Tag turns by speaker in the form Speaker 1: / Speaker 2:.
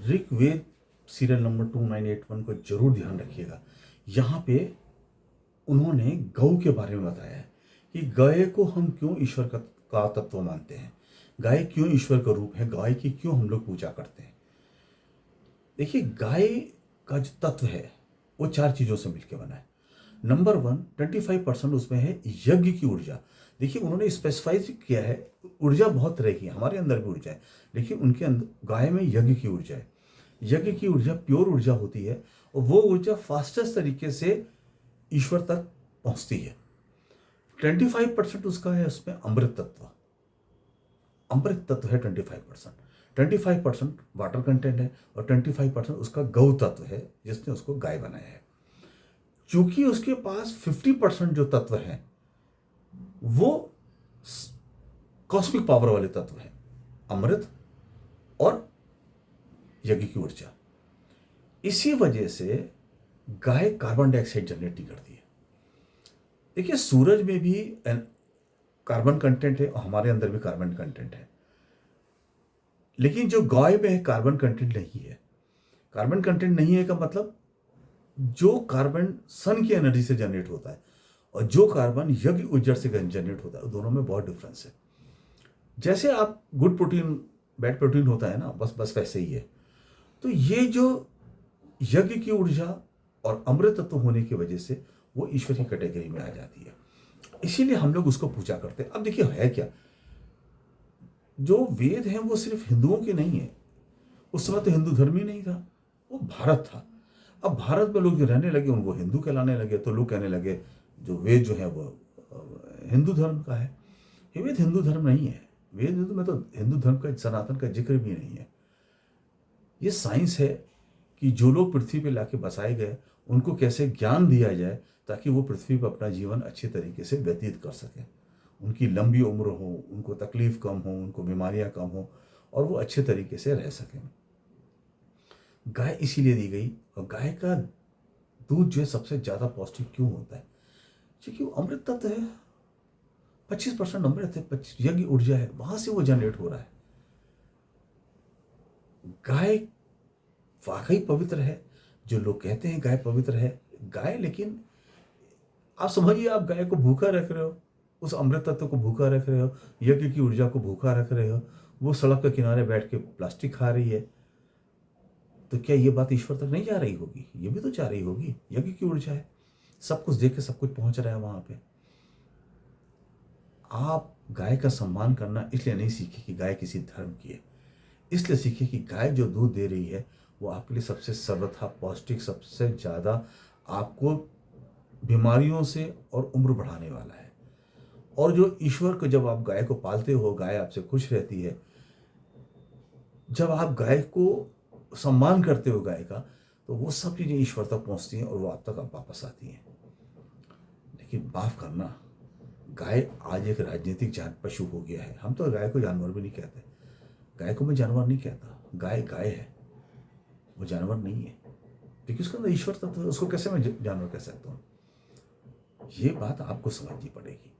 Speaker 1: Rigveda serial number 2981 को जरूर ध्यान रखिएगा। यहाँ पे उन्होंने गौ के बारे में बताया है कि गाय को हम क्यों ईश्वर का तत्व मानते हैं, गाय क्यों ईश्वर का रूप है, गाय की क्यों हम लोग पूजा करते हैं। देखिए, गाय का जो तत्व है वो 4 चीज़ों से मिलकर बना है। नंबर 1, 25% उसमें है यज्ञ की ऊर्जा। देखिए, उन्होंने स्पेसिफाई किया है, ऊर्जा बहुत तरह की है, हमारे अंदर भी ऊर्जा है, लेकिन उनके अंदर गाय में यज्ञ की ऊर्जा है। यज्ञ की ऊर्जा प्योर ऊर्जा होती है और वो ऊर्जा फास्टेस्ट तरीके से ईश्वर तक पहुंचती है। 25% उसका है उसमें अमृत तत्व। अमृत तत्व है 25%। 25% वाटर कंटेंट है और 25% उसका गौ तत्व है जिसने उसको गाय बनाया है। चूंकि उसके पास 50% जो तत्व है वो कॉस्मिक पावर वाले तत्व है, अमृत और यज्ञ की ऊर्जा। इसी वजह से गाय कार्बन डाइऑक्साइड जनरेट नहीं करती है। देखिए, सूरज में भी कार्बन कंटेंट है और हमारे अंदर भी कार्बन कंटेंट है, लेकिन जो गाय में है कार्बन कंटेंट नहीं है। कार्बन कंटेंट नहीं है का मतलब जो कार्बन सन की एनर्जी से जनरेट होता है और जो कार्बन यज्ञ ऊर्जा से जनरेट होता है, दोनों में बहुत डिफरेंस है। जैसे आप गुड प्रोटीन बैड प्रोटीन होता है ना, बस वैसे ही है। तो ये जो यज्ञ की ऊर्जा और अमृत तत्व होने की वजह से वो ईश्वर की कैटेगरी में आ जाती है, इसीलिए हम लोग उसको पूजा करते हैं। अब देखिए, है क्या, जो वेद हैं वो सिर्फ हिंदुओं के नहीं है। उस समय तो हिंदू धर्म ही नहीं था, वो भारत था। अब भारत में लोग जो रहने लगे उनको हिंदू कहलाने लगे, तो लोग कहने लगे जो वेद जो है वो हिंदू धर्म का है। ये वेद हिंदू धर्म नहीं है। वेद में तो हिंदू धर्म का, सनातन का जिक्र भी नहीं है। ये साइंस है कि जो लोग पृथ्वी पे लाके बसाए गए उनको कैसे ज्ञान दिया जाए ताकि वो पृथ्वी पर अपना जीवन अच्छे तरीके से व्यतीत कर सकें, उनकी लंबी उम्र हो, उनको तकलीफ कम हो, उनको बीमारियां कम हो और वो अच्छे तरीके से रह सकें। गाय इसीलिए दी गई। और गाय का दूध जो है सबसे ज़्यादा पौष्टिक क्यों होता है, क्योंकि वो अमृत तत्व है। 25% अमृत है, 25 यज्ञ ऊर्जा है, वहां से वो जनरेट हो रहा है। गाय वाकई पवित्र है। जो लोग कहते हैं गाय पवित्र है, गाय, लेकिन आप समझिए, आप गाय को भूखा रख रहे हो, उस अमृत तत्व को भूखा रख रहे हो, यज्ञ की ऊर्जा को भूखा रख रहे हो, वो सड़क के किनारे बैठ के प्लास्टिक खा रही है, तो क्या ये बात ईश्वर तक नहीं जा रही होगी? ये भी तो जा रही होगी। यज्ञ की ऊर्जा है, सब कुछ देख के सब कुछ पहुंच रहा है वहां पे। आप गाय का सम्मान करना इसलिए नहीं सीखे कि गाय किसी धर्म की है, इसलिए सीखे कि गाय जो दूध दे रही है वो आपके लिए सबसे सर्वथा पौष्टिक, सबसे ज़्यादा आपको बीमारियों से और उम्र बढ़ाने वाला है। और जो ईश्वर को, जब आप गाय को पालते हो, गाय आपसे खुश रहती है, जब आप गाय को सम्मान करते हो गाय का, तो वो सब चीज़ें ईश्वर तक पहुंचती हैं और वो आप तक वापस आती हैं। लेकिन माफ करना, गाय आज एक राजनीतिक पशु हो गया है। हम तो गाय को जानवर भी नहीं कहते। गाय को मैं जानवर नहीं कहता, गाय गाय है, वो जानवर नहीं है, क्योंकि उसके अंदर ईश्वर तत्व है। उसको कैसे मैं जानवर कह सकता हूँ? ये बात आपको समझनी पड़ेगी।